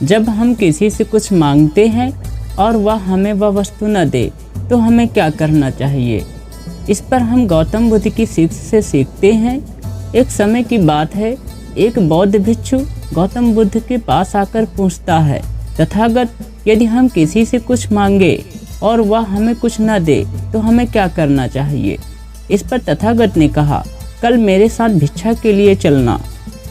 जब हम किसी से कुछ मांगते हैं और वह हमें वह वस्तु न दे तो हमें क्या करना चाहिए। इस पर हम गौतम बुद्ध की सीख से सीखते हैं। एक समय की बात है, एक बौद्ध भिक्षु गौतम बुद्ध के पास आकर पूछता है, तथागत, यदि हम किसी से कुछ मांगे और वह हमें कुछ न दे तो हमें क्या करना चाहिए। इस पर तथागत ने कहा, कल मेरे साथ भिक्षा के लिए चलना।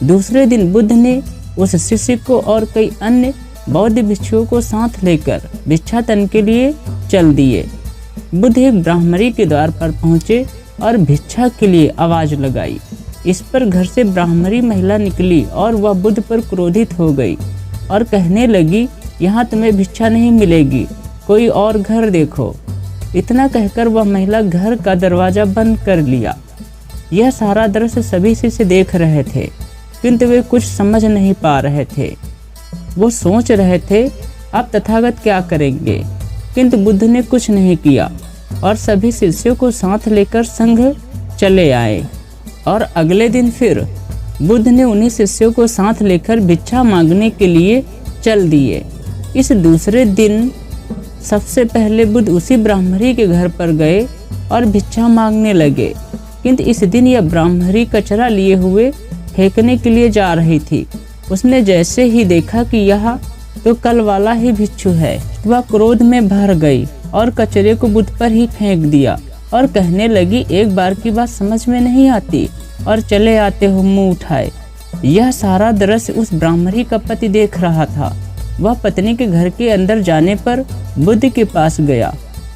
दूसरे दिन बुद्ध ने उस शिष्य को और कई अन्य बौद्ध भिक्षुओं को साथ लेकर भिक्षाटन के लिए चल दिए। बुद्ध एक ब्राह्मणी के द्वार पर पहुँचे और भिक्षा के लिए आवाज़ लगाई। इस पर घर से ब्राह्मणी महिला निकली और वह बुद्ध पर क्रोधित हो गई और कहने लगी, यहाँ तुम्हें भिक्षा नहीं मिलेगी, कोई और घर देखो। इतना कहकर वह महिला घर का दरवाज़ा बंद कर लिया। यह सारा दृश्य सभी शिष्य देख रहे थे, किंतु वे कुछ समझ नहीं पा रहे थे। वो सोच रहे थे अब तथागत क्या करेंगे, किंतु बुद्ध ने कुछ नहीं किया और सभी शिष्यों को साथ लेकर संघ चले आए। और अगले दिन फिर बुद्ध ने उन्हीं शिष्यों को साथ लेकर भिक्षा मांगने के लिए चल दिए। इस दूसरे दिन सबसे पहले बुद्ध उसी ब्राह्मणी के घर पर गए और भिक्षा मांगने लगे, किंतु इस दिन यह ब्राह्मणी कचरा लिए हुए फेंकने के लिए जा रही थी। उसने जैसे ही देखा कि यह तो कल वाला ही भिक्षु है, वह क्रोध में भर गई और कचरे को बुद्ध पर ही फेंक दिया और कहने लगी, एक बार की बात समझ में नहीं आती और चले आते हो मुंह उठाए। यह सारा दृश्य उस ब्राह्मणी का पति देख रहा था। वह पत्नी के घर के अंदर जाने पर बुद्ध के पास गया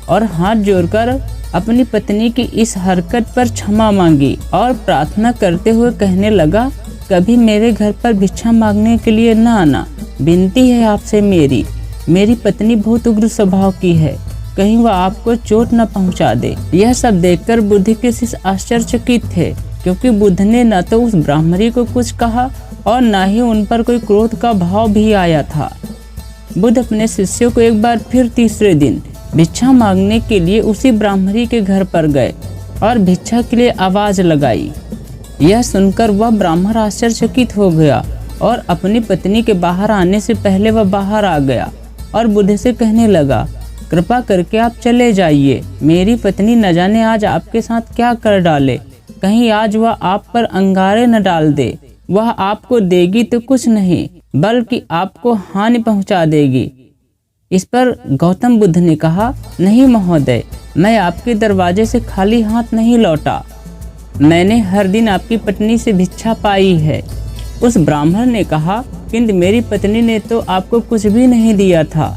और हाथ जोड़कर अपनी पत्नी की इस हरकत पर क्षमा मांगी और प्रार्थना करते हुए कहने लगा, कभी मेरे घर पर भिक्षा मांगने के लिए न आना, विनती है आपसे मेरी पत्नी बहुत उग्र स्वभाव की है, कहीं वह आपको चोट न पहुंचा दे। यह सब देखकर बुद्ध के शिष्य आश्चर्यचकित थे, क्योंकि बुद्ध ने न तो उस ब्राह्मणी को कुछ कहा और न ही उन पर कोई क्रोध का भाव भी आया था। बुद्ध अपने शिष्यों को एक बार फिर तीसरे दिन भिक्षा मांगने के लिए उसी ब्राह्मणी के घर पर गए और भिक्षा के लिए आवाज लगाई। यह सुनकर वह ब्राह्मण आश्चर्यचकित हो गया और अपनी पत्नी के बाहर आने से पहले वह बाहर आ गया और बुद्ध से कहने लगा, कृपा करके आप चले जाइए, मेरी पत्नी न जाने आज आपके साथ क्या कर डाले, कहीं आज वह आप पर अंगारे न डाल दे। वह आपको देगी तो कुछ नहीं, बल्कि आपको हानि पहुंचा देगी। इस पर गौतम बुद्ध ने कहा, नहीं महोदय, मैं आपके दरवाजे से खाली हाथ नहीं लौटा, मैंने हर दिन आपकी पत्नी से भिक्षा पाई है। उस ब्राह्मण ने कहा, किंतु मेरी पत्नी ने तो आपको कुछ भी नहीं दिया था।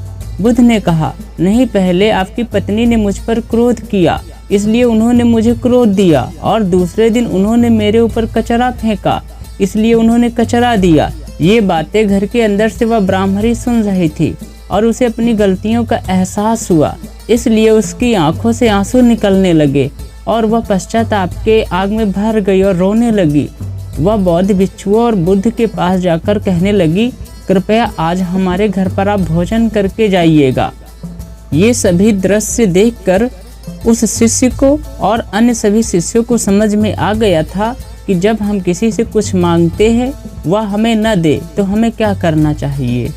बुद्ध ने कहा, नहीं, पहले आपकी पत्नी ने मुझ पर क्रोध किया, इसलिए उन्होंने मुझे क्रोध दिया, और दूसरे दिन उन्होंने मेरे ऊपर कचरा फेंका, इसलिए उन्होंने कचरा दिया। ये बातें घर के अंदर से वह ब्राह्मणी सुन रही थी और उसे अपनी गलतियों का एहसास हुआ, इसलिए उसकी आंखों से आंसू निकलने लगे और वह पश्चाताप के आग में भर गई और रोने लगी। वह बौद्ध भिक्षुओं और बुद्ध के पास जाकर कहने लगी, कृपया आज हमारे घर पर आप भोजन करके जाइएगा। ये सभी दृश्य देखकर उस शिष्य को और अन्य सभी शिष्यों को समझ में आ गया था कि जब हम किसी से कुछ मांगते हैं वह हमें न दे तो हमें क्या करना चाहिए।